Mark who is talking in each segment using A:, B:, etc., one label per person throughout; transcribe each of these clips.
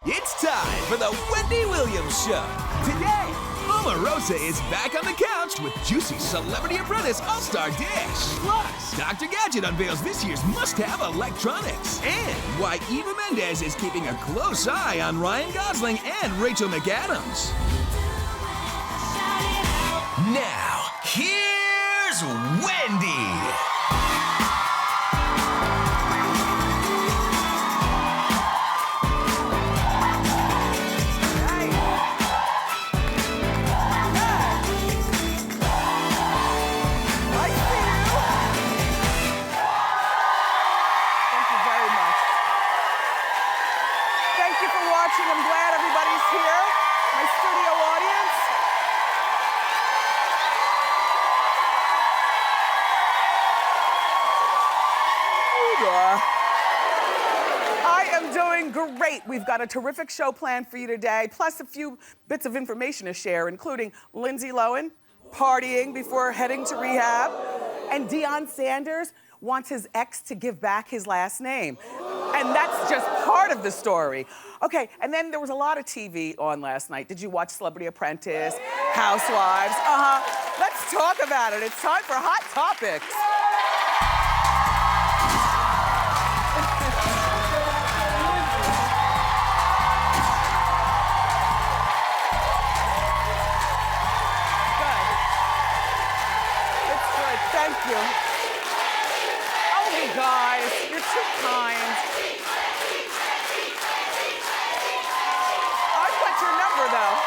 A: It's time for the Wendy Williams Show. Today, Omarosa is back on the couch with juicy Celebrity Apprentice All-Star Dish. Plus, Dr. Gadget unveils this year's must-have electronics. And why Eva Mendes is keeping a close eye on Ryan Gosling and Rachel McAdams. Now, here's Wendy.
B: I'm glad everybody's here. My studio audience. I am doing great. We've got a terrific show planned for you today, plus a few bits of information to share, including Lindsay Lohan partying before heading to rehab, and Deion Sanders wants his ex to give back his last name. And that's just part of the story. Okay, and then there was a lot of TV on last night. Did you watch Celebrity Apprentice, Housewives? Let's talk about it. It's time for Hot Topics. Good. It's good, thank you. Oh, you guys, you're too kind. Though.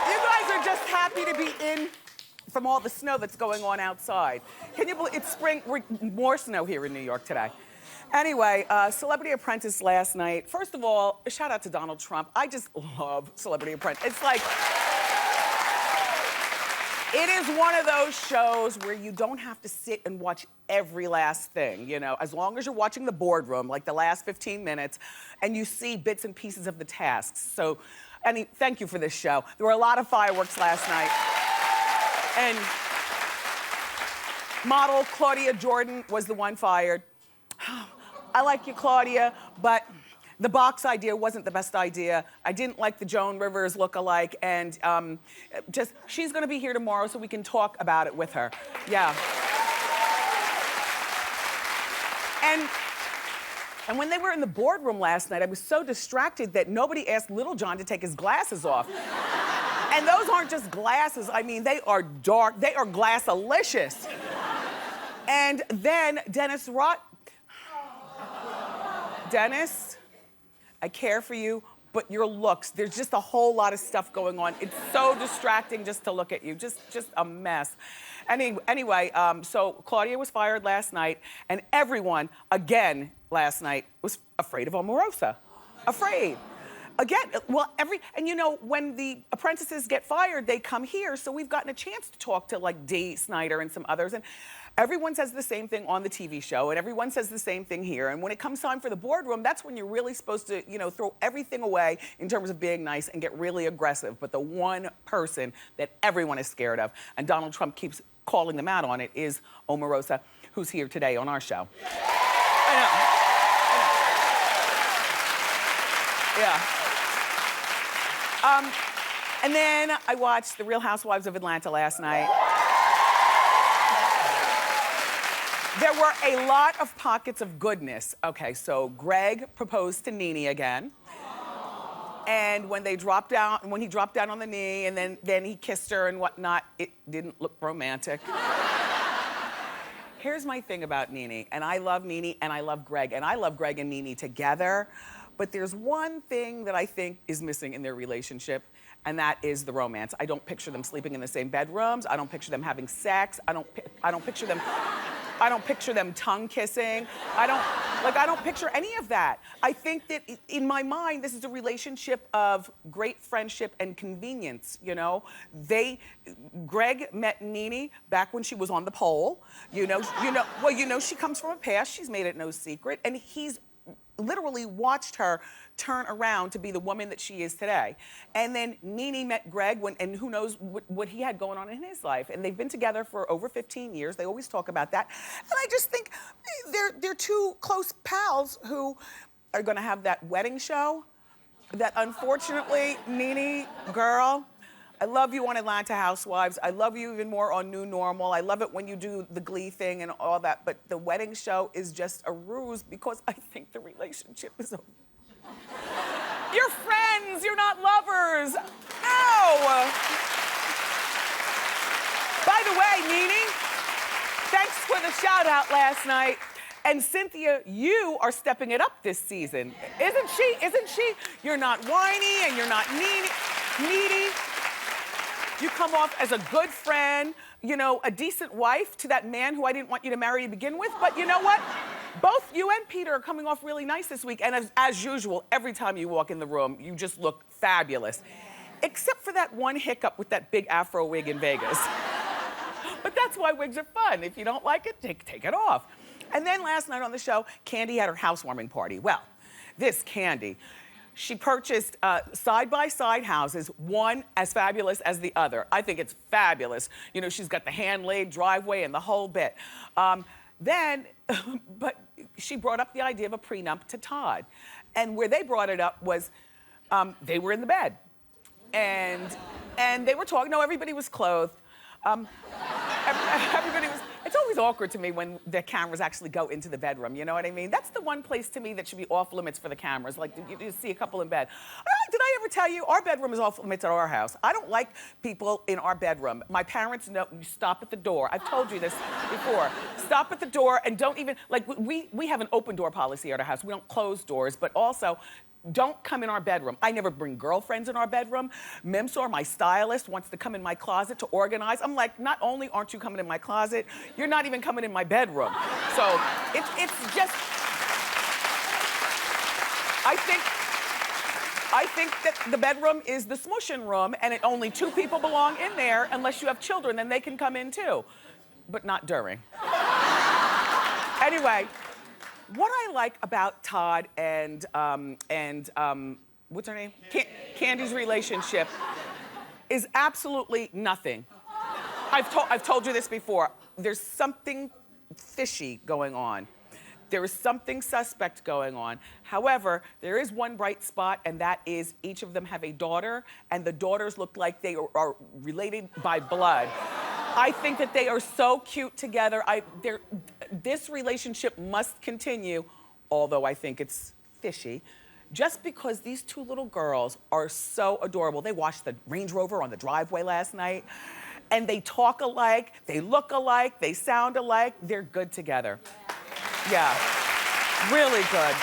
B: You guys are just happy to be in from all the snow that's going on outside. Can you believe it's spring? More snow here in New York today. Anyway, Celebrity Apprentice last night. First of all, a shout out to Donald Trump. I just love Celebrity Apprentice. It's like, it is one of those shows where you don't have to sit and watch every last thing, you know, as long as you're watching the boardroom, like the last 15 minutes, and you see bits and pieces of the tasks. So, thank you for this show. There were a lot of fireworks last night. And model Claudia Jordan was the one fired. I like you, Claudia, but the box idea wasn't the best idea. I didn't like the Joan Rivers look-alike, and she's gonna be here tomorrow so we can talk about it with her. Yeah. And when they were in the boardroom last night, I was so distracted that nobody asked Little John to take his glasses off. And those aren't just glasses, I mean, they are dark, they are glassalicious. And then Dennis, I care for you, but your looks, there's just a whole lot of stuff going on. It's so distracting just to look at you, just a mess. Anyway, so Claudia was fired last night, and everyone, again, last night was afraid of Omarosa. Afraid. Again, well, and you know, when the apprentices get fired, they come here, so we've gotten a chance to talk to like Dee Snider and some others, and everyone says the same thing on the TV show, and everyone says the same thing here. And when it comes time for the boardroom, that's when you're really supposed to, you know, throw everything away in terms of being nice and get really aggressive. But the one person that everyone is scared of, and Donald Trump keeps calling them out on it, is Omarosa, who's here today on our show. I know. Yeah. And then I watched The Real Housewives of Atlanta last night. There were a lot of pockets of goodness. Okay, so Greg proposed to Nene again. And when he dropped down on the knee and then he kissed her and whatnot, it didn't look romantic. Here's my thing about Nene, and I love Nene and I love Greg, and I love Greg and Nene together, but there's one thing that I think is missing in their relationship, and that is the romance. I don't picture them sleeping in the same bedrooms. I don't picture them having sex. I don't picture them tongue kissing. I don't picture any of that. I think that in my mind, this is a relationship of great friendship and convenience, you know? Greg met Nene back when she was on the pole. You know, she comes from a past, she's made it no secret, and he's literally watched her turn around to be the woman that she is today. And then Nene met Greg and who knows what he had going on in his life. And they've been together for over 15 years. They always talk about that. And I just think they're two close pals who are gonna have that wedding show that unfortunately, Nene, girl, I love you on Atlanta Housewives. I love you even more on New Normal. I love it when you do the Glee thing and all that, but the wedding show is just a ruse because I think the relationship is over. You're friends, you're not lovers. No! By the way, Nene, thanks for the shout out last night. And Cynthia, you are stepping it up this season. Isn't she? Isn't she? You're not whiny and you're not needy. You come off as a good friend, you know, a decent wife to that man who I didn't want you to marry to begin with. But you know what? Both you and Peter are coming off really nice this week. And as usual, every time you walk in the room, you just look fabulous. Except for that one hiccup with that big afro wig in Vegas. But that's why wigs are fun. If you don't like it, take it off. And then last night on the show, Candy had her housewarming party. Well, this Candy, she purchased side-by-side houses, one as fabulous as the other. I think it's fabulous. You know, she's got the hand-laid driveway and the whole bit. But she brought up the idea of a prenup to Todd. And where they brought it up was they were in the bed. And they were talking, no, everybody was clothed. Everybody was, it's always awkward to me when the cameras actually go into the bedroom, you know what I mean? That's the one place to me that should be off limits for the cameras, like you see a couple in bed. Did I ever tell you, our bedroom is off limits at our house. I don't like people in our bedroom. My parents know, you stop at the door. I've told you this before. Stop at the door and don't even, like we have an open door policy at our house. We don't close doors, but also, don't come in our bedroom. I never bring girlfriends in our bedroom. Mimsor, my stylist, wants to come in my closet to organize. I'm like, not only aren't you coming in my closet, you're not even coming in my bedroom. So it's just, I think that the bedroom is the smushing room and only two people belong in there unless you have children, then they can come in too, but not during. Anyway. What I like about Todd and what's her name? Candy's relationship is absolutely nothing. I've told you this before. There's something fishy going on. There is something suspect going on. However, there is one bright spot, and that is each of them have a daughter, and the daughters look like they are related by blood. I think that they are so cute together. This relationship must continue, although I think it's fishy, just because these two little girls are so adorable. They watched the Range Rover on the driveway last night, and they talk alike, they look alike, they sound alike. They're good together. Yeah, really good.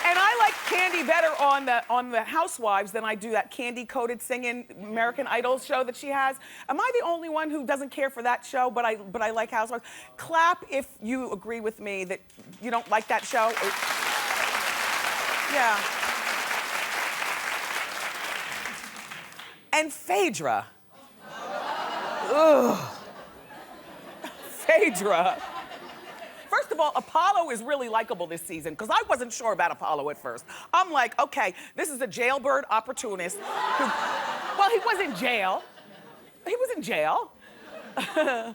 B: And I like Candy better on the Housewives than I do that candy-coated singing American Idol show that she has. Am I the only one who doesn't care for that show, but I like Housewives? Clap if you agree with me that you don't like that show. Yeah. And Phaedra. Ugh. Phaedra. First of all, Apollo is really likable this season because I wasn't sure about Apollo at first. I'm like, okay, this is a jailbird opportunist who, well, he was in jail. He was in jail. A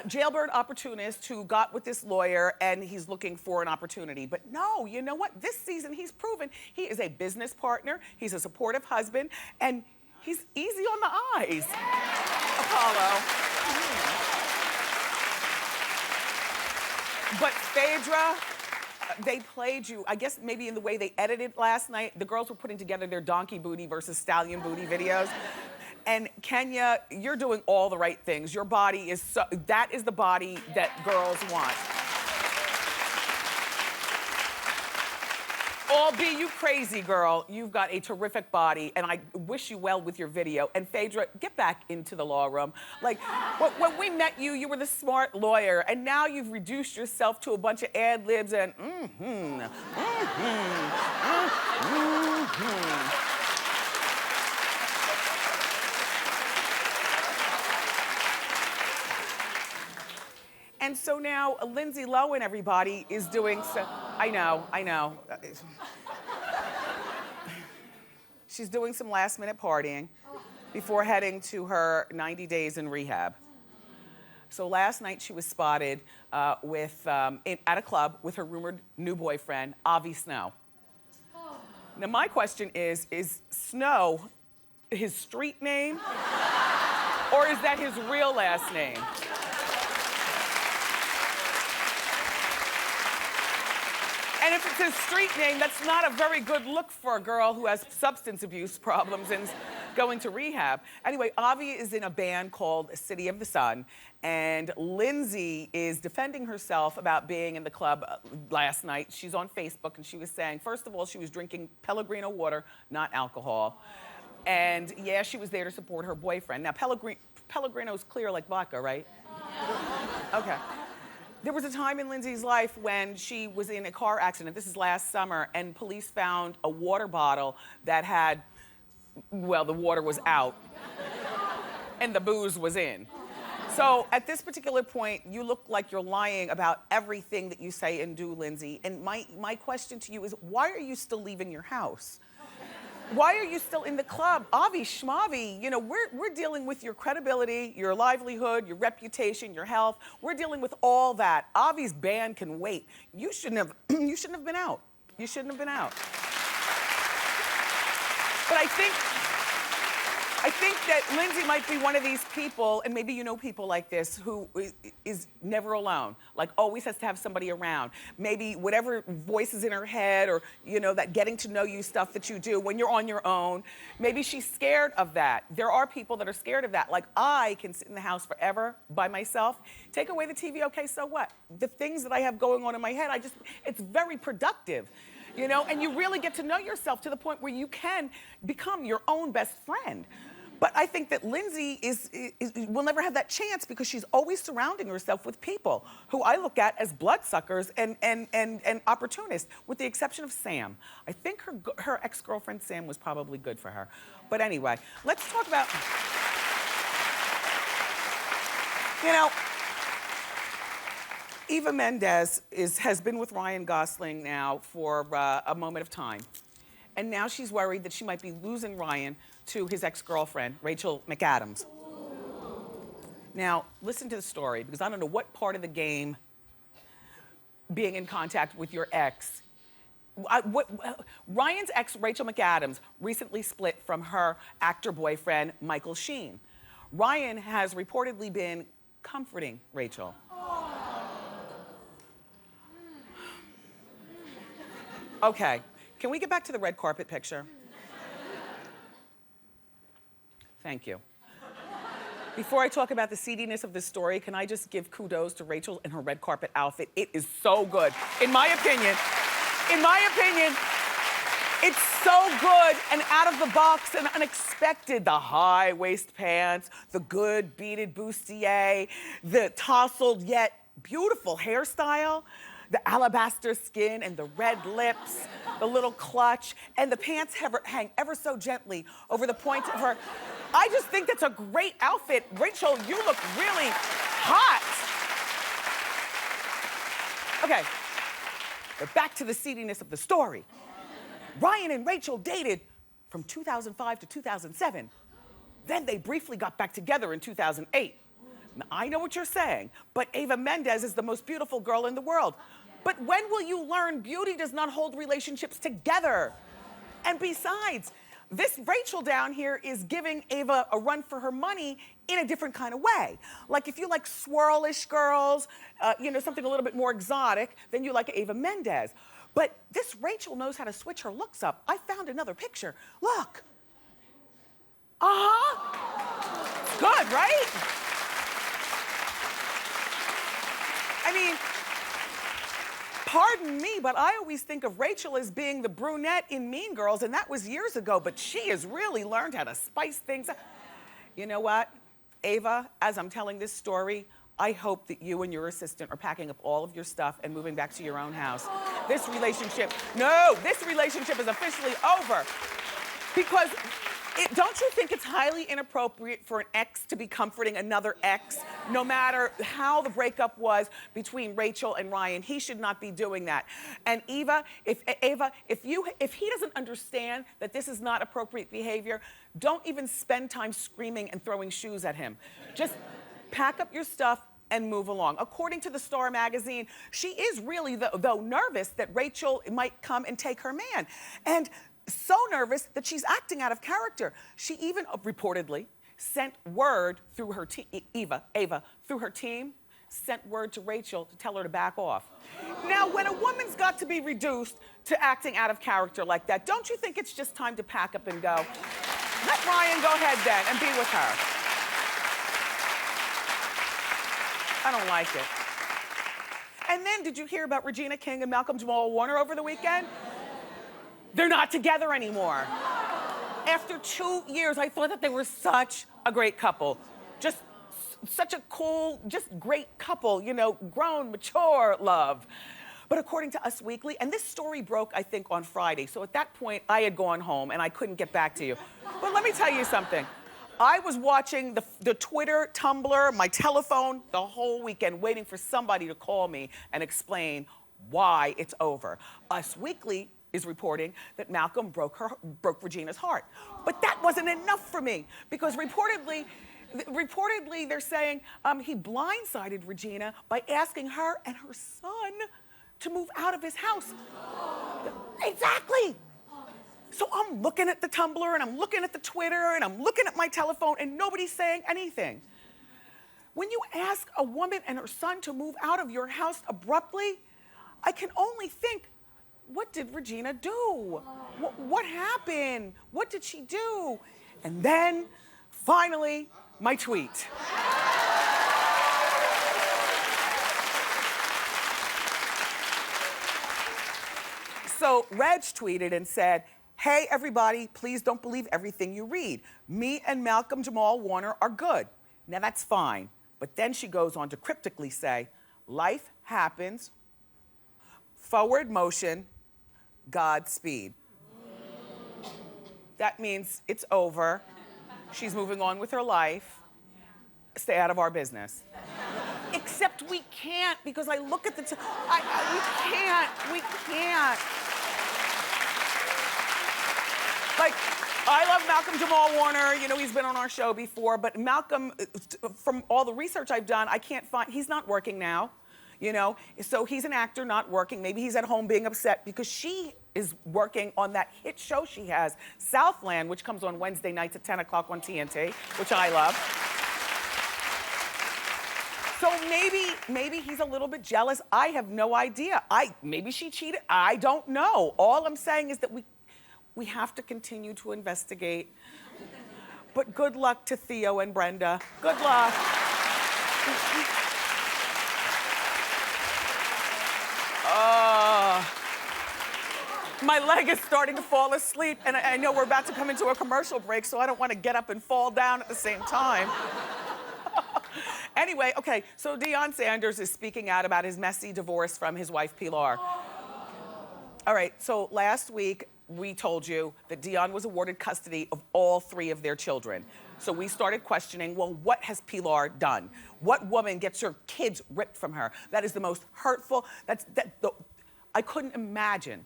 B: jailbird opportunist who got with this lawyer and he's looking for an opportunity. But no, you know what? This season he's proven he is a business partner, he's a supportive husband, and he's easy on the eyes. Apollo. But Phaedra, they played you, I guess maybe in the way they edited last night. The girls were putting together their donkey booty versus stallion booty videos. And Kenya, you're doing all the right things. Your body is so, that is the body that girls want. All be you crazy, girl. You've got a terrific body, and I wish you well with your video. And Phaedra, get back into the law room. Like, when we met you, you were the smart lawyer, and now you've reduced yourself to a bunch of ad-libs and And so now Lindsay Lohan, everybody, is doing some, I know. She's doing some last minute partying before heading to her 90 days in rehab. So last night she was spotted at a club with her rumored new boyfriend, Avi Snow. Now my question is Snow his street name? Or is that his real last name? And if it's his street name, that's not a very good look for a girl who has substance abuse problems and is going to rehab. Anyway, Avi is in a band called City of the Sun, and Lindsay is defending herself about being in the club last night. She's on Facebook and she was saying, first of all, she was drinking Pellegrino water, not alcohol. And yeah, she was there to support her boyfriend. Now, Pellegrino's clear like vodka, right? Okay. There was a time in Lindsay's life when she was in a car accident, this is last summer, and police found a water bottle that had, well, the water was out and the booze was in. So at this particular point, you look like you're lying about everything that you say and do, Lindsay. And my question to you is, why are you still leaving your house? Why are you still in the club? Avi Schmavi, you know, we're dealing with your credibility, your livelihood, your reputation, your health. We're dealing with all that. Avi's band can wait. You shouldn't have been out. You shouldn't have been out. But I think that Lindsay might be one of these people, and maybe you know people like this, who is never alone, like always has to have somebody around. Maybe whatever voice is in her head, or you know, that getting to know you stuff that you do when you're on your own, maybe she's scared of that. There are people that are scared of that. Like, I can sit in the house forever by myself. Take away the TV, okay, so what? The things that I have going on in my head, it's very productive. You know, and you really get to know yourself to the point where you can become your own best friend. But I think that Lindsay will never have that chance because she's always surrounding herself with people who I look at as bloodsuckers and opportunists, with the exception of Sam. I think her ex-girlfriend Sam was probably good for her. But anyway, let's talk about, you know, Eva Mendes has been with Ryan Gosling now for a moment of time. And now she's worried that she might be losing Ryan to his ex-girlfriend, Rachel McAdams. Now, listen to the story, because I don't know what part of the game being in contact with your ex. Ryan's ex, Rachel McAdams, recently split from her actor boyfriend, Michael Sheen. Ryan has reportedly been comforting Rachel. Okay, can we get back to the red carpet picture? Thank you. Before I talk about the seediness of this story, can I just give kudos to Rachel and her red carpet outfit? It is so good. In my opinion, it's so good and out of the box and unexpected. The high waist pants, the good beaded bustier, the tousled yet beautiful hairstyle, the alabaster skin and the red lips, the little clutch, and the pants hang ever so gently over the point of her. I just think that's a great outfit. Rachel, you look really hot. Okay, but back to the seediness of the story. Ryan and Rachel dated from 2005 to 2007. Then they briefly got back together in 2008. Now, I know what you're saying, but Eva Mendes is the most beautiful girl in the world. But when will you learn beauty does not hold relationships together? And besides, this Rachel down here is giving Eva a run for her money in a different kind of way. Like, if you like swirlish girls, you know, something a little bit more exotic, then you like Eva Mendes. But this Rachel knows how to switch her looks up. I found another picture. Look. Uh-huh. Good, right? I mean, pardon me, but I always think of Rachel as being the brunette in Mean Girls, and that was years ago, but she has really learned how to spice things up. You know what, Ava, as I'm telling this story, I hope that you and your assistant are packing up all of your stuff and moving back to your own house. This relationship is officially over. Because don't you think it's highly inappropriate for an ex to be comforting another ex, no matter how the breakup was between Rachel and Ryan? He should not be doing that. And Eva, if he doesn't understand that this is not appropriate behavior, don't even spend time screaming and throwing shoes at him. Just pack up your stuff, and move along. According to the Star magazine, she is really, though nervous that Rachel might come and take her man. And so nervous that she's acting out of character. She even reportedly sent word through her team, Ava, through her team, sent word to Rachel to tell her to back off. Now, when a woman's got to be reduced to acting out of character like that, don't you think it's just time to pack up and go? Let Ryan go ahead then and be with her. I don't like it. And then, did you hear about Regina King and Malcolm Jamal Warner over the weekend? They're not together anymore. After 2 years, I thought that they were such a great couple. Just such a cool, just great couple, you know, grown, mature love. But according to Us Weekly, and this story broke, I think, on Friday, so at that point, I had gone home and I couldn't get back to you. But let me tell you something. I was watching the Twitter, Tumblr, my telephone the whole weekend, waiting for somebody to call me and explain why it's over. Us Weekly is reporting that Malcolm broke Regina's heart. But that wasn't enough for me, because reportedly they're saying he blindsided Regina by asking her and her son to move out of his house. Exactly. So I'm looking at the Tumblr and I'm looking at the Twitter and I'm looking at my telephone and nobody's saying anything. When you ask a woman and her son to move out of your house abruptly, I can only think, what did Regina do? What happened? What did she do? And then, finally, my tweet. So Reg tweeted and said, "Hey everybody, please don't believe everything you read. Me and Malcolm Jamal Warner are good." Now that's fine, but then she goes on to cryptically say, "Life happens, forward motion, Godspeed." That means it's over. She's moving on with her life. Stay out of our business. Except we can't, because I look at we can't. Like, I love Malcolm Jamal Warner. You know, he's been on our show before, but Malcolm, from all the research I've done, I can't find, he's not working now, you know? So he's an actor not working. Maybe he's at home being upset because she is working on that hit show she has, Southland, which comes on Wednesday nights at 10 o'clock on TNT, which I love. So maybe he's a little bit jealous. I have no idea. Maybe she cheated. I don't know. All I'm saying is that we have to continue to investigate. But good luck to Theo and Brenda. Good luck. My leg is starting to fall asleep, and I know we're about to come into a commercial break, so I don't want to get up and fall down at the same time. Anyway, okay, so Deion Sanders is speaking out about his messy divorce from his wife, Pilar. All right, so last week, we told you that Deion was awarded custody of all 3 of their children. So we started questioning, well, what has Pilar done? What woman gets her kids ripped from her? That is the most hurtful, I couldn't imagine.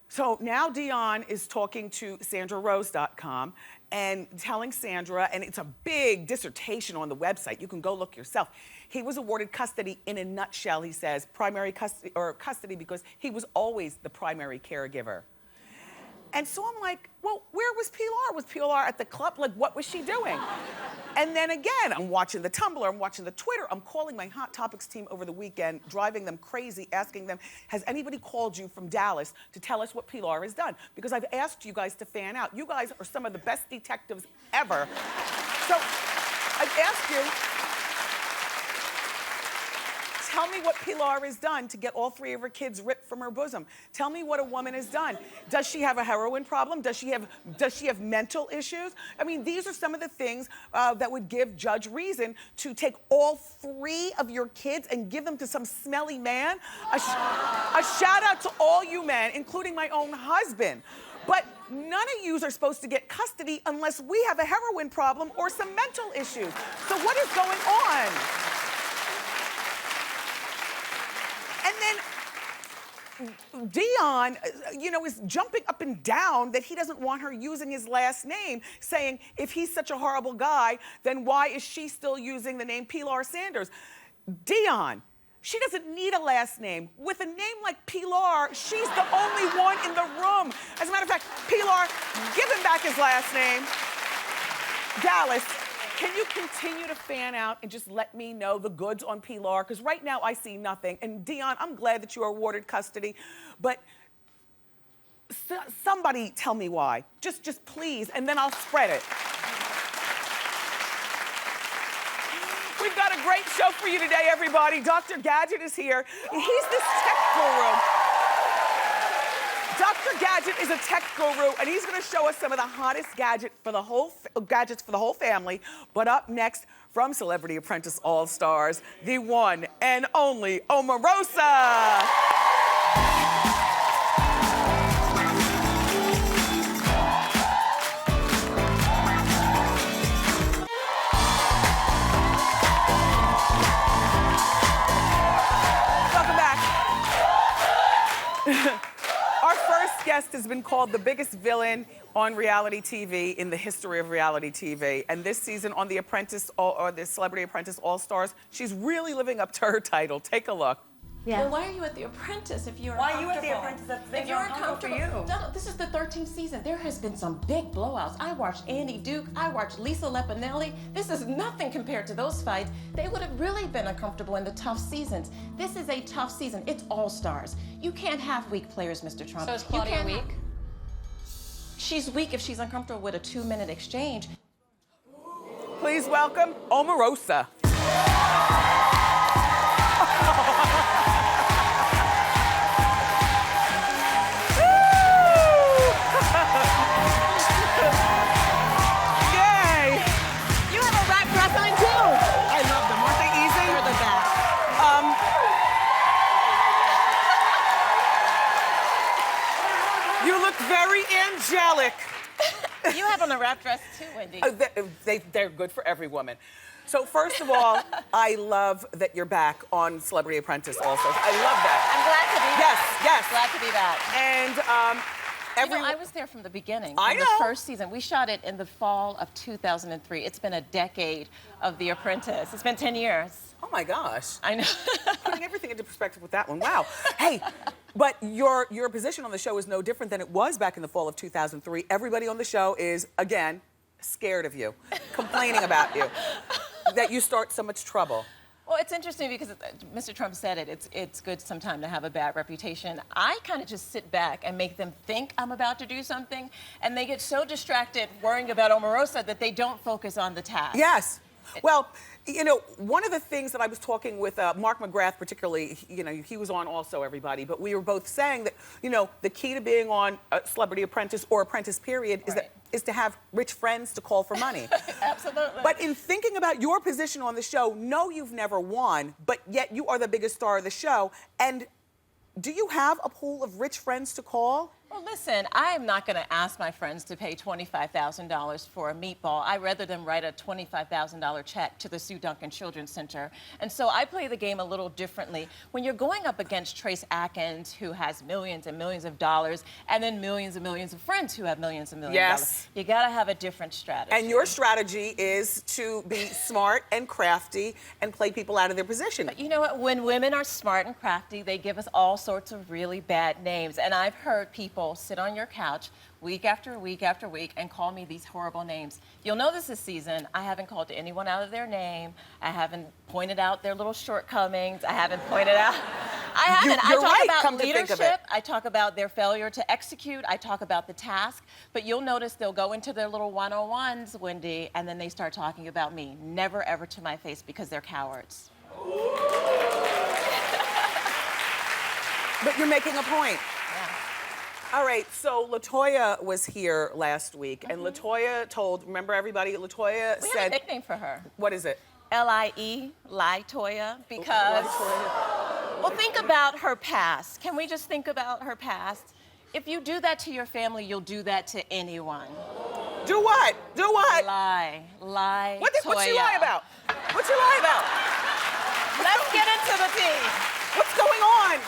B: So now Deion is talking to SandraRose.com and telling Sandra, and it's a big dissertation on the website, you can go look yourself. He was awarded custody in a nutshell, he says, primary custody because he was always the primary caregiver. And so I'm like, well, where was Pilar? Was Pilar at the club? Like, what was she doing? And then again, I'm watching the Tumblr, I'm watching the Twitter, I'm calling my Hot Topics team over the weekend, driving them crazy, asking them, has anybody called you from Dallas to tell us what Pilar has done? Because I've asked you guys to fan out. You guys are some of the best detectives ever. So I've asked you, tell me what Pilar has done to get all 3 of her kids ripped from her bosom. Tell me what a woman has done. Does she have a heroin problem? Does she have mental issues? I mean, these are some of the things that would give Judge reason to take all 3 of your kids and give them to some smelly man. A shout out to all you men, including my own husband. But none of you are supposed to get custody unless we have a heroin problem or some mental issues. So what is going on? And then Dion, is jumping up and down that he doesn't want her using his last name, saying if he's such a horrible guy, then why is she still using the name Pilar Sanders? Dion, she doesn't need a last name. With a name like Pilar, she's the only one in the room. As a matter of fact, Pilar, give him back his last name. Dallas, can you continue to fan out and just let me know the goods on Pilar? Because right now I see nothing. And Dion, I'm glad that you are awarded custody, but somebody tell me why. Just please, and then I'll spread it. We've got a great show for you today, everybody. Dr. Gadget is here. He's this tech guru. Dr. Gadget is a tech guru, and he's gonna show us some of the hottest gadgets for the whole family. But up next, from Celebrity Apprentice All-Stars, the one and only Omarosa. Welcome back. Our first guest has been called the biggest villain on reality TV in the history of reality TV. And this season on The Apprentice, or the Celebrity Apprentice All-Stars, she's really living up to her title. Take a look.
C: Yeah. Well, why are you at The Apprentice if you're
D: Why are you at The Apprentice if you're uncomfortable?
C: No, this is the 13th season. There has been some big blowouts. I watched Andy Duke. I watched Lisa Lepinelli. This is nothing compared to those fights. They would have really been uncomfortable in the tough seasons. This is a tough season. It's all-stars. You can't have weak players, Mr. Trump.
D: So is Claudia weak?
C: She's weak if she's uncomfortable with a 2-minute exchange.
B: Please welcome Omarosa. Very angelic.
C: You have on a wrap dress too, Wendy.
B: They're good for every woman. So first of all, I love that you're back on Celebrity Apprentice also. I love that.
C: I'm glad to be back.
B: Yes.
C: Glad to be back.
B: And
C: I was there from the beginning.
B: I
C: know. The first season. We shot it in the fall of 2003. It's been a decade of The Apprentice. It's been 10 years.
B: Oh my gosh.
C: I know.
B: Putting everything into perspective with that one. Wow. Hey, but your position on the show is no different than it was back in the fall of 2003. Everybody on the show is, again, scared of you, complaining about you, that you start so much trouble.
C: Well, it's interesting because Mr. Trump said it. It's good sometimes to have a bad reputation. I kind of just sit back and make them think I'm about to do something, and they get so distracted worrying about Omarosa that they don't focus on the task.
B: Yes. Well, one of the things that I was talking with Mark McGrath particularly, he was on also, everybody, but we were both saying that, the key to being on Celebrity Apprentice or Apprentice period is to have rich friends to call for money.
C: Absolutely.
B: But in thinking about your position on the show, no, you've never won, but yet you are the biggest star of the show. And do you have a pool of rich friends to call?
C: Well, listen, I am not going to ask my friends to pay $25,000 for a meatball. I'd rather them write a $25,000 check to the Sue Duncan Children's Center. And so I play the game a little differently. When you're going up against Trace Atkins, who has millions and millions of dollars, and then millions and millions of friends who have millions and millions of dollars, you got to have a different strategy.
B: And your strategy is to be smart and crafty and play people out of their position.
C: But you know what? When women are smart and crafty, they give us all sorts of really bad names. And I've heard people sit on your couch week after week after week and call me these horrible names. You'll notice this season, I haven't called anyone out of their name. I haven't pointed out their little shortcomings. I haven't pointed out. I haven't.
B: You're
C: I talk
B: right,
C: about
B: come to think of it.
C: leadership. I talk about their failure to execute. I talk about the task. But you'll notice they'll go into their little one-on-ones, Wendy, and then they start talking about me. Never, ever to my face because they're cowards.
B: But you're making a point.
C: Yeah.
B: All right, so LaToya was here last week, and LaToya remember everybody, LaToya
C: We
B: said...
C: have a nickname for her.
B: What is it?
C: L-I-E, Toya, because... Well, think about her past. Can we just think about her past? If you do that to your family, you'll do that to anyone.
B: Do what? Do what?
C: Lie.
B: What's she lie about? What's she lie about?
C: Let's get into the tea.
B: What's going on?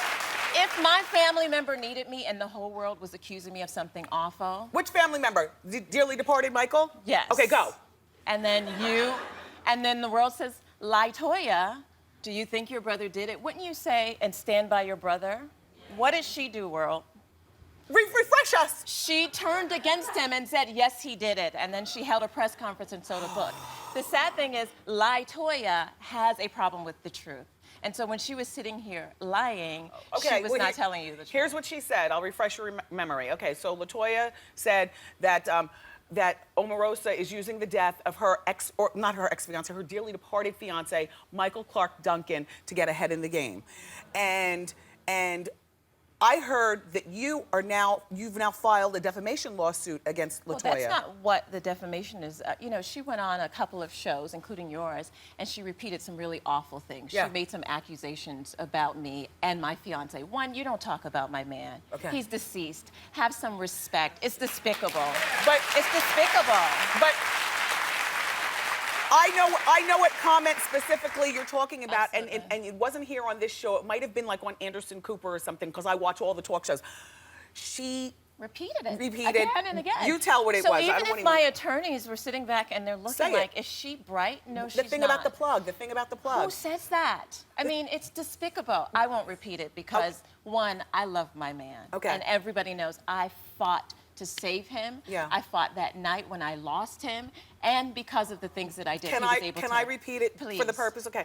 C: If If my family member needed me and the whole world was accusing me of something awful.
B: Which family member? Dearly departed Michael?
C: Yes.
B: Okay, go.
C: And then the world says, Latoya, do you think your brother did it? Wouldn't you say, and stand by your brother? What did she do, world?
B: Refresh us.
C: She turned against him and said, yes, he did it. And then she held a press conference and sold a book. The sad thing is, Latoya has a problem with the truth. And so when she was sitting here lying, she was not telling you the truth.
B: Here's what she said. I'll refresh your memory. Okay, so Latoya said that that Omarosa is using the death of her or not her ex-fiance, her dearly departed fiance, Michael Clark Duncan, to get ahead in the game. And I heard that you've now filed a defamation lawsuit against Latoya.
C: Well, that's not what the defamation is. You know, she went on a couple of shows, including yours, and she repeated some really awful things.
B: Yeah.
C: She made some accusations about me and my fiance. One, you don't talk about my man.
B: Okay.
C: He's deceased. Have some respect. It's despicable.
B: But
C: it's despicable.
B: But I know what comment specifically you're talking about, and it wasn't here on this show. It might have been like on Anderson Cooper or something, because I watch all the talk shows. She
C: repeated it
B: again
C: and again.
B: You tell what it was.
C: So even if my attorneys were sitting back and they're looking like, is she bright? No, she's not.
B: The thing about the plug. The thing about the plug.
C: Who says that? I mean, it's despicable. I won't repeat it because, one, I love my man.
B: Okay.
C: And everybody knows I fought to save him.
B: Yeah.
C: I fought that night when I lost him, and because of the things that I did, he was able to.
B: Can I repeat it
C: Please.
B: for the purpose? Okay.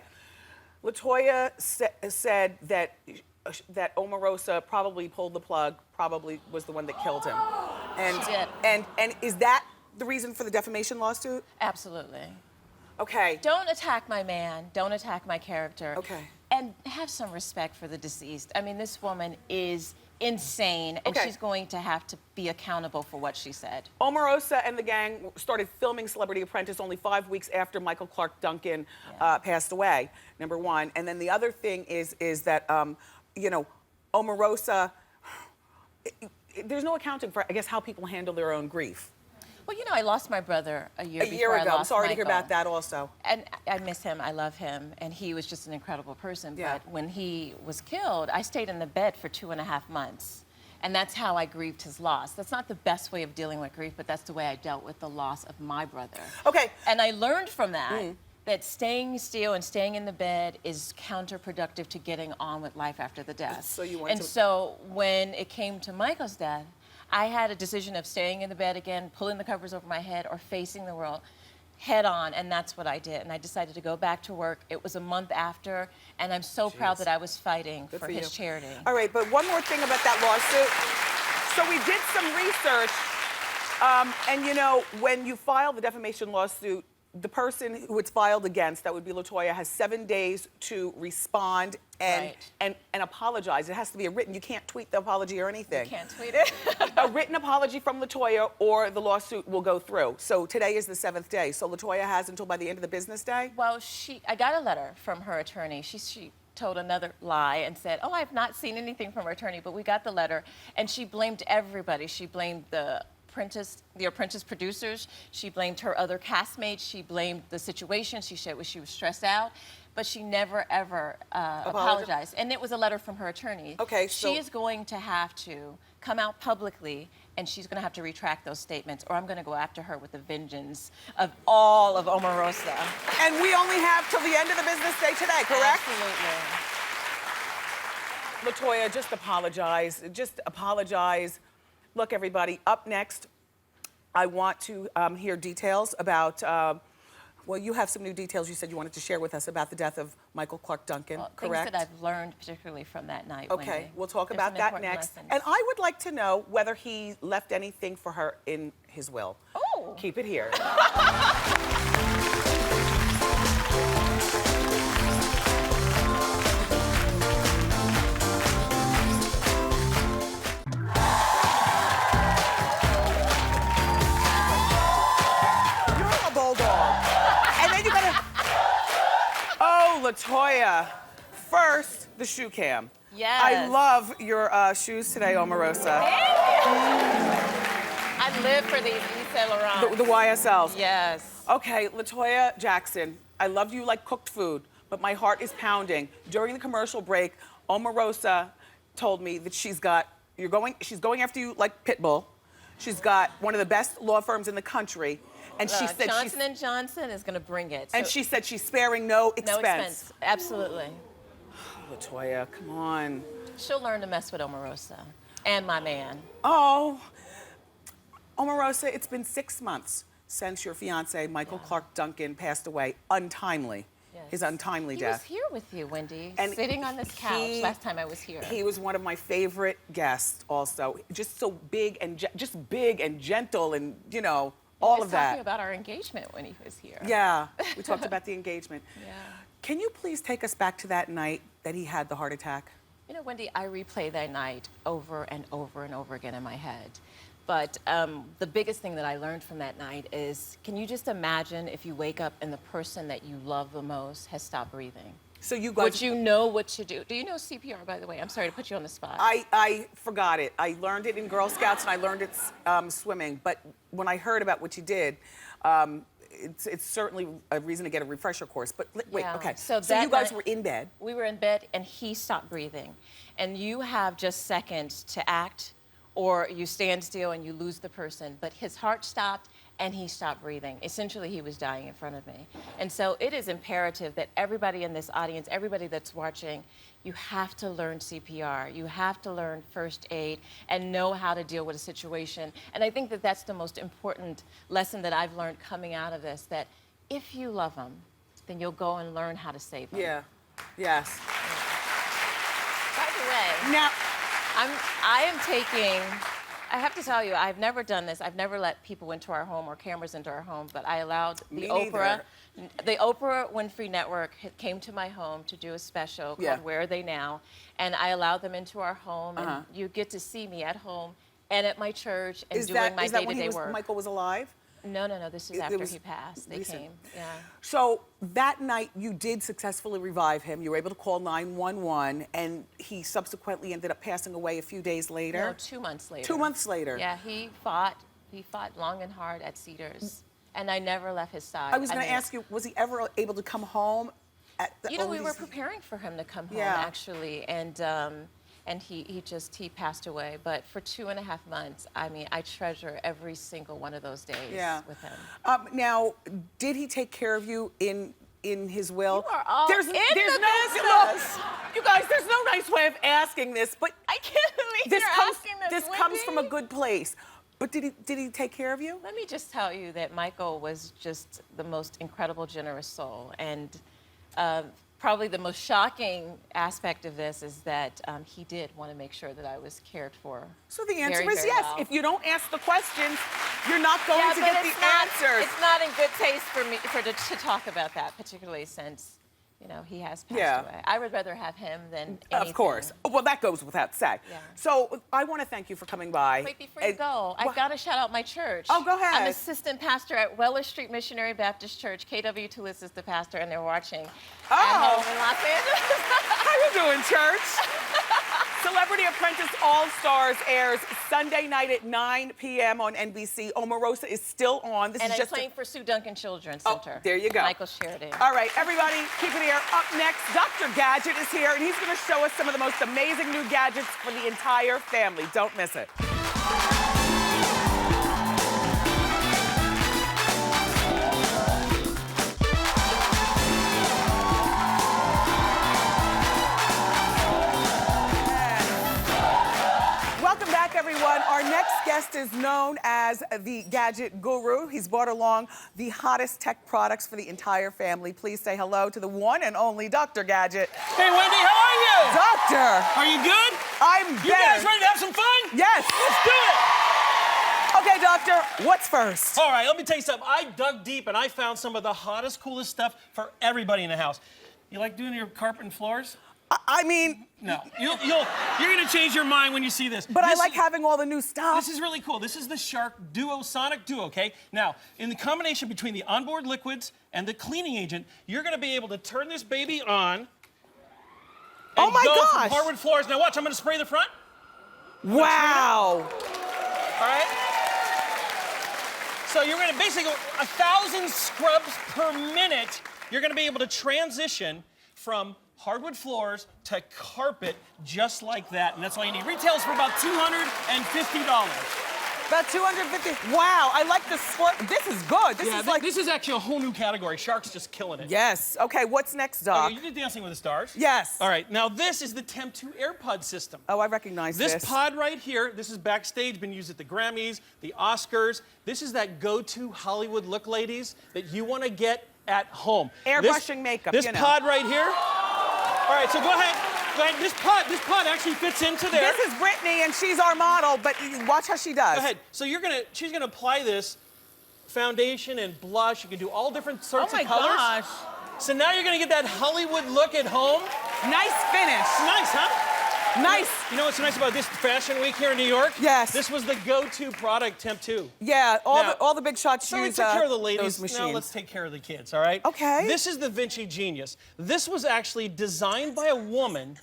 B: Latoya said that Omarosa probably pulled the plug, probably was the one that killed him. And
C: She did.
B: And is that the reason for the defamation lawsuit?
C: Absolutely.
B: Okay.
C: Don't attack my man. Don't attack my character.
B: Okay.
C: And have some respect for the deceased. I mean, this woman is insane, and she's going to have to be accountable for what she said.
B: Omarosa and the gang started filming Celebrity Apprentice only 5 weeks after Michael Clark Duncan passed away, number one. And then the other thing is that, you know, Omarosa, there's no accounting for, I guess, how people handle their own grief.
C: Well, you know, I lost my brother a year
B: ago.
C: I lost
B: I'm sorry to hear
C: Michael.
B: about that also.
C: And I miss him. I love him. And he was just an incredible person.
B: Yeah.
C: But when he was killed, I stayed in the bed for 2.5 months. And that's how I grieved his loss. That's not the best way of dealing with grief, but that's the way I dealt with the loss of my brother.
B: Okay.
C: And I learned from that that staying still and staying in the bed is counterproductive to getting on with life after the death.
B: So you went
C: so when it came to Michael's death, I had a decision of staying in the bed again, pulling the covers over my head, or facing the world head on, and that's what I did. And I decided to go back to work. It was a month after, and I'm so proud that I was fighting for his charity.
B: All right, but one more thing about that lawsuit. So we did some research, and you know, when you file the defamation lawsuit, the person who it's filed against, that would be Latoya, has 7 days to respond and apologize. It has to be a written. You can't tweet the apology or anything.
C: You can't tweet it.
B: A written apology from Latoya, or the lawsuit will go through. So today is the 7th day. So Latoya has until by the end of the business day?
C: Well, I got a letter from her attorney. She told another lie and said, oh, I've not seen anything from her attorney, but we got the letter. And she blamed everybody. She blamed the Apprentice producers. She blamed her other castmates. She blamed the situation. She said she was stressed out, but she never, ever apologized. And it was a letter from her attorney.
B: Okay, so
C: she is going to have to come out publicly, and she's going to have to retract those statements, or I'm going to go after her with the vengeance of all of Omarosa.
B: And we only have till the end of the business day today, correct?
C: Absolutely.
B: Latoya, just apologize. Just apologize. Look, everybody, up next, I want to hear details about, well, you have some new details you said you wanted to share with us about the death of Michael Clark Duncan, correct?
C: Things that I've learned, particularly from that night,
B: Okay,
C: Wendy.
B: we'll talk
C: There's
B: about
C: some
B: that
C: important
B: next.
C: lessons.
B: And I would like to know whether he left anything for her in his will.
C: Oh.
B: Keep it here. Latoya, first, the shoe cam.
C: Yes.
B: I love your shoes today, Omarosa.
C: I live for these Yves Saint Laurent.
B: The YSLs.
C: Yes.
B: Okay, Latoya Jackson, I love you like cooked food, but my heart is pounding. During the commercial break, Omarosa told me that she's going after you like Pitbull. She's got one of the best law firms in the country. And she said
C: Johnson & Johnson is going to bring it.
B: And she said she's sparing no expense.
C: No expense, absolutely.
B: LaToya, come on.
C: She'll learn to mess with Omarosa and my man.
B: Oh, Omarosa, it's been 6 months since your fiance, Michael Clark Duncan, passed away untimely.
C: Yes.
B: His untimely death.
C: He was here with you, Wendy,
B: and
C: sitting on this couch last time I was here.
B: He was one of my favorite guests also. Just so big and gentle and, you know, all of that.
C: We were talking about our engagement when he was here.
B: Yeah, we talked about the engagement.
C: Yeah.
B: Can you please take us back to that night that he had the heart attack?
C: You know, Wendy, I replay that night over and over and over again in my head. But the biggest thing that I learned from that night is, can you just imagine if you wake up and the person that you love the most has stopped breathing?
B: So you guys...
C: Would you know what to do? Do you know CPR, by the way? I'm sorry to put you on the spot.
B: I forgot it. I learned it in Girl Scouts and I learned it swimming. But when I heard about what you did, it's certainly a reason to get a refresher course. But wait,
C: Yeah.
B: okay.
C: So
B: you guys were in bed.
C: We were in bed and he stopped breathing. And you have just seconds to act, or you stand still and you lose the person. But his heart stopped and he stopped breathing. Essentially, he was dying in front of me. And so it is imperative that everybody in this audience, everybody that's watching, you have to learn CPR. You have to learn first aid and know how to deal with a situation. And I think that that's the most important lesson that I've learned coming out of this, that if you love them, then you'll go and learn how to save them.
B: Yeah, yes.
C: By the way,
B: Now,
C: I have to tell you, I've never done this. I've never let people into our home or cameras into our home, but I allowed the Oprah Winfrey Network came to my home to do a special called Where Are They Now? And I allowed them into our home, and you get to see me at home and at my church and doing my day-to-day work.
B: Michael was alive?
C: No, this is after he passed. They came, yeah.
B: So that night, you did successfully revive him. You were able to call 911, and he subsequently ended up passing away a few days later.
C: No, 2 months later.
B: 2 months later.
C: Yeah, he fought long and hard at Cedars, and I never left his side.
B: I was going to ask you, was he ever able to come home?
C: You know, we were preparing for him to come home, actually, and he passed away. But for 2.5 months, I mean, I treasure every single one of those days with him.
B: Now, did he take care of you in his will?
C: You are all
B: there's
C: in
B: no
C: business.
B: You guys, there's no nice way of asking this, but
C: I can't believe you're asking this,
B: This comes from a good place. But did he take care of you?
C: Let me just tell you that Michael was just the most incredible, generous soul, and probably the most shocking aspect of this is that he did want to make sure that I was cared for.
B: So the answer
C: very,
B: is
C: very
B: yes.
C: well.
B: If you don't ask the questions, you're not going to get the answers.
C: It's not in good taste for me to talk about that, particularly since, you know, he has passed away. I would rather have him than anything.
B: Of course. Well, that goes without saying.
C: Yeah.
B: So I want to thank you for coming by.
C: Wait, before you go, I've got to shout out my church.
B: Oh, go ahead.
C: I'm assistant pastor at Weller Street Missionary Baptist Church. KW Toulis is the pastor, and they're watching at home in Los Angeles.
B: How you doing, church? Celebrity Apprentice All-Stars airs Sunday night at 9 p.m. on NBC. Omarosa is still on. This
C: and
B: is
C: I'm
B: just
C: playing for Sue Duncan Children's Center.
B: There you go.
C: Michael Sheridan.
B: All right, everybody, keep it here. Up next, Dr. Gadget is here, and he's going to show us some of the most amazing new gadgets for the entire family. Don't miss it. Welcome back, everyone. Our next guest is known as the Gadget Guru. He's brought along the hottest tech products for the entire family. Please say hello to the one and only Dr. Gadget.
E: Hey, Wendy, how are you?
B: Doctor!
E: Are you good?
B: I'm
E: You guys ready to have some fun?
B: Yes!
E: Let's do it!
B: Okay, doctor, what's first?
E: All right, let me tell you something. I dug deep and I found some of the hottest, coolest stuff for everybody in the house. You like doing your carpet and floors?
B: I mean...
E: No. You're gonna change your mind when you see this.
B: But I like having all the new stuff.
E: This is really cool. This is the Shark Duo Sonic Duo, okay? Now, in the combination between the onboard liquids and the cleaning agent, you're gonna be able to turn this baby on and
B: oh my
E: go
B: gosh.
E: from hardwood floors. Now watch, I'm gonna spray the front.
B: Wow.
E: All right? So you're gonna basically go 1,000 scrubs per minute. You're gonna be able to transition from hardwood floors to carpet just like that, and that's all you need. Retails for about $250.
B: About 250. Wow, I like the squirt. This is good. This is like.
E: This is actually a whole new category. Shark's just killing it.
B: Yes. Okay, what's next, Doc?
E: Okay, you did Dancing with the Stars.
B: Yes.
E: All right, now this is the Temp 2 AirPod system.
B: Oh, I recognize this.
E: This pod right here, this is backstage, been used at the Grammys, the Oscars. This is that go-to Hollywood look, ladies, that you want to get at home.
B: Airbrushing makeup,
E: This
B: you know.
E: pod right here. All right, so go ahead. Go ahead. This pod actually fits into there.
B: This is Brittany, and she's our model, but watch how she does.
E: Go ahead. So she's gonna apply this foundation and blush. You can do all different sorts of colors.
C: Oh my gosh.
E: So now you're gonna get that Hollywood look at home.
B: Nice finish.
E: Nice, huh?
B: Nice.
E: You know what's nice about this Fashion Week here in New York?
B: Yes.
E: This was the go-to product, Temp 2.
B: Yeah,
E: Now,
B: all the big shots
E: So we
B: use
E: took care of the
B: those
E: ladies.
B: machines.
E: Now let's take care of the kids, all right?
B: Okay.
E: This is the Vinci Genius. This was actually designed by a woman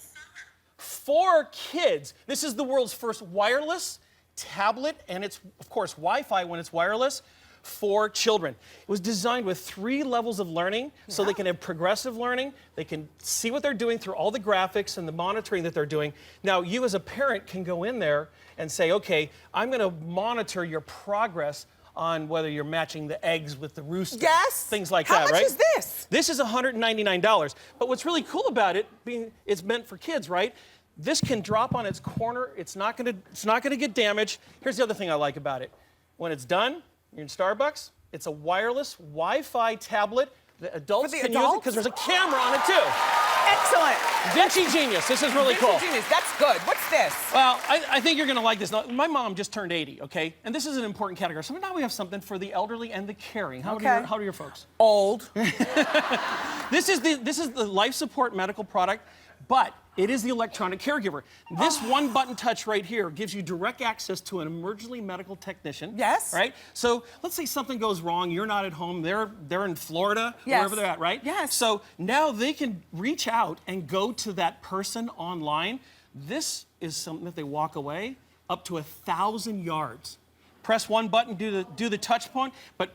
E: for kids. This is the world's first wireless tablet, and it's, of course, Wi-Fi when it's wireless, for children. It was designed with 3 levels of learning, so they can have progressive learning, they can see what they're doing through all the graphics and the monitoring that they're doing. Now, you as a parent can go in there and say, okay, I'm gonna monitor your progress on whether you're matching the eggs with the rooster.
B: Yes.
E: Things like
B: How
E: that,
B: much
E: right?
B: is this?
E: This is $199. But what's really cool about it, being it's meant for kids, right? This can drop on its corner. It's not gonna get damaged. Here's the other thing I like about it. When it's done, you're in Starbucks, it's a wireless Wi-Fi tablet. The adults can use it because there's a camera on it too.
B: Excellent.
E: Vinci Genius, this is really cool.
B: Vinci Genius, that's good. What's this?
E: Well, I think you're gonna like this. Now, my mom just turned 80, okay? And this is an important category. So now we have something for the elderly and the caring. How old are your folks?
B: Old.
E: This is the life support medical product, but it is the electronic caregiver. This one button touch right here gives you direct access to an emergency medical technician.
B: Yes.
E: Right? So let's say something goes wrong, you're not at home, they're in Florida,
B: Yes.
E: wherever they're at, right?
B: Yes.
E: So now they can reach out and go to that person online. This is something that they walk away up to 1,000 yards. Press one button, do the touch point, but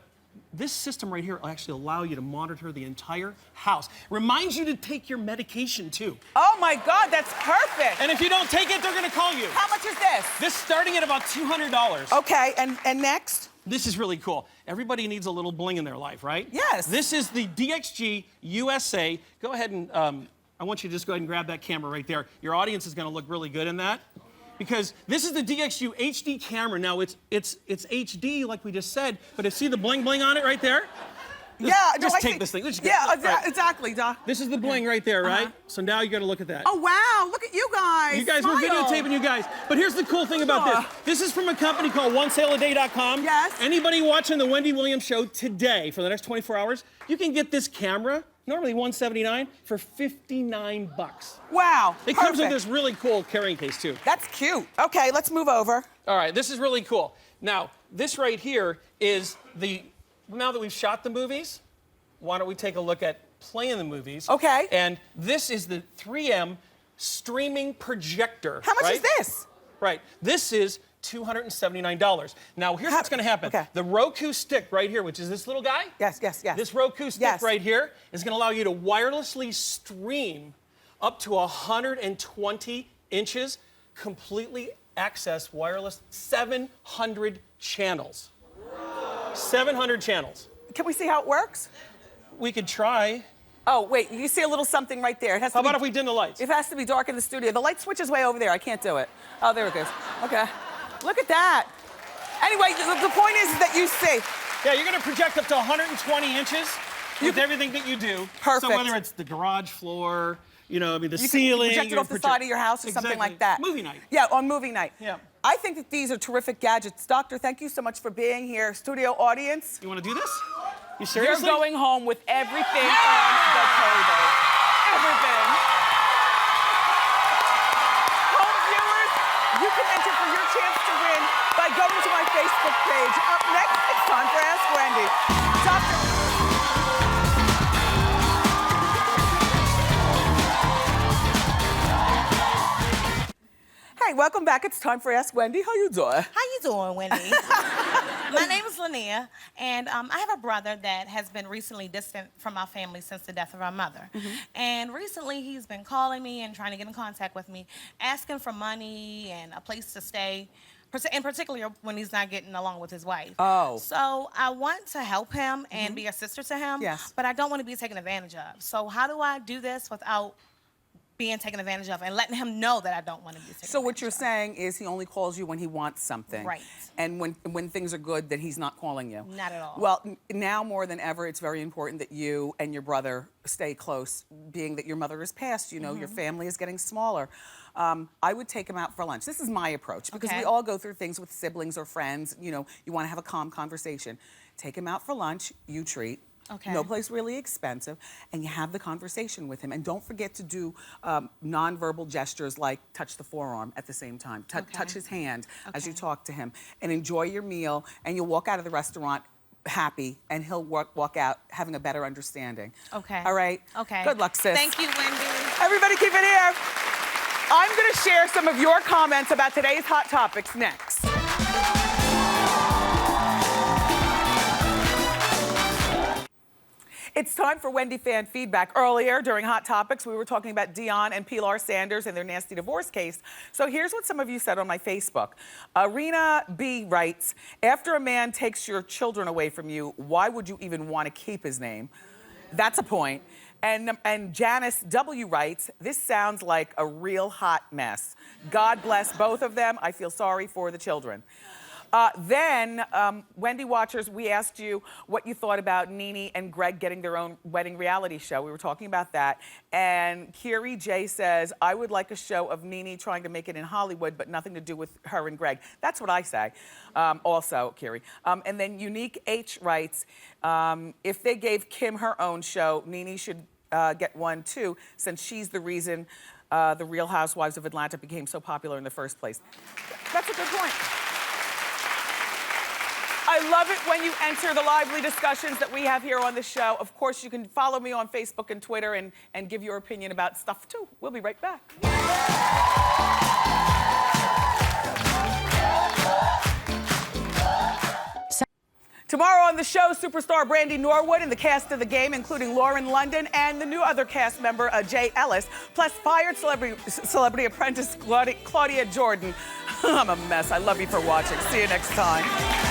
E: this system right here will actually allow you to monitor the entire house. Reminds you to take your medication too.
B: Oh my God, that's perfect.
E: And if you don't take it, they're gonna call you.
B: How much is this?
E: This starting at about $200.
B: Okay, and next?
E: This is really cool. Everybody needs a little bling in their life, right?
B: Yes.
E: This is the DXG USA. Go ahead and, I want you to just go ahead and grab that camera right there. Your audience is gonna look really good in that. Because this is the DXU HD camera. Now it's HD like we just said, but see the bling bling on it right there? Just take this thing.
B: Exactly, Doc.
E: This is the bling right there, right? So now you got to look at that.
B: Oh wow, look at you guys.
E: You guys, we're videotaping you guys. But here's the cool thing about this. This is from a company called onesaleaday.com.
B: Yes.
E: Anybody watching the Wendy Williams show today for the next 24 hours, you can get this camera, normally $179, for $59.
B: Wow.
E: It comes with this really cool carrying case too.
B: That's cute. Okay, let's move over.
E: All right, this is really cool. Now, this right here is now that we've shot the movies, why don't we take a look at playing the movies?
B: Okay.
E: And this is the 3M streaming projector.
B: How much
E: right?
B: is this?
E: Right. This is $279. Now, here's what's going to happen.
B: Okay.
E: The Roku stick right here, which is this little guy.
B: Yes.
E: This Roku stick right here is going to allow you to wirelessly stream up to 120 inches, completely access wireless 700 channels. 700 channels.
B: Can we see how it works?
E: We could try.
B: Oh, wait, you see a little something right there. It has to
E: How
B: be,
E: about if we dim the lights?
B: It has to be dark in the studio. The light switch is way over there. I can't do it. Oh, there it goes. Okay. Look at that. Anyway, the point is that you see.
E: Yeah, you're going to project up to 120 inches with everything that you do.
B: Perfect.
E: So whether it's the garage floor, the
B: You
E: ceiling.
B: can project it off the side of your house or something like that.
E: Movie night.
B: Yeah, on movie night.
E: Yeah.
B: I think that these are terrific gadgets. Doctor, thank you so much for being here. Studio audience.
E: You want to do this? You
B: You're
E: seriously?
B: going home with everything on the table. Everything. Home viewers, you can enter for your chance to win by going to my Facebook page. Up next, it's time for Ask Wendy. Doctor. Hey, welcome back. It's time for Ask Wendy. How you doing?
F: How you doing, Wendy? My name is Linnea, and I have a brother that has been recently distant from our family since the death of our mother. And recently, he's been calling me and trying to get in contact with me, asking for money and a place to stay, in particular when he's not getting along with his wife.
B: Oh.
F: So I want to help him and be a sister to him,
B: Yes.
F: but I don't want to be taken advantage of. So how do I do this without being taken advantage of and letting him know that I don't want to be taken advantage of?
B: So what you're saying is he only calls you when he wants something.
F: Right.
B: And when things are good, that he's not calling you.
F: Not at all.
B: Well, now more than ever, it's very important that you and your brother stay close, being that your mother has passed, you know, your family is getting smaller. I would take him out for lunch. This is my approach, because
F: Okay.
B: we all go through things with siblings or friends, you know, you want to have a calm conversation. Take him out for lunch, you treat.
F: Okay.
B: No place really expensive, and you have the conversation with him. And don't forget to do nonverbal gestures like touch the forearm at the same time. Touch his hand as you talk to him, and enjoy your meal. And you'll walk out of the restaurant happy, and he'll walk out having a better understanding.
F: Okay.
B: All right?
F: Okay.
B: Good luck, sis.
F: Thank you, Wendy.
B: Everybody keep it here. I'm going to share some of your comments about today's hot topics next. It's time for Wendy fan feedback. Earlier, during Hot Topics, we were talking about Dion and Pilar Sanders and their nasty divorce case. So here's what some of you said on my Facebook. Arena B writes, after a man takes your children away from you, why would you even want to keep his name? That's a point. And Janice W writes, this sounds like a real hot mess. God bless both of them. I feel sorry for the children. Then, Wendy Watchers, we asked you what you thought about Nene and Greg getting their own wedding reality show. We were talking about that. And Kiri J says, I would like a show of Nene trying to make it in Hollywood, but nothing to do with her and Greg. That's what I say, also, Kiri. And then Unique H writes, if they gave Kim her own show, Nene should get one too, since she's the reason the Real Housewives of Atlanta became so popular in the first place. That's a good point. I love it when you enter the lively discussions that we have here on the show. Of course, you can follow me on Facebook and Twitter and give your opinion about stuff too. We'll be right back. Tomorrow on the show, superstar Brandy Norwood and the cast of The Game, including Lauren London and the new other cast member, Jay Ellis, plus fired celebrity apprentice Claudia Jordan. I'm a mess. I love you for watching. See you next time.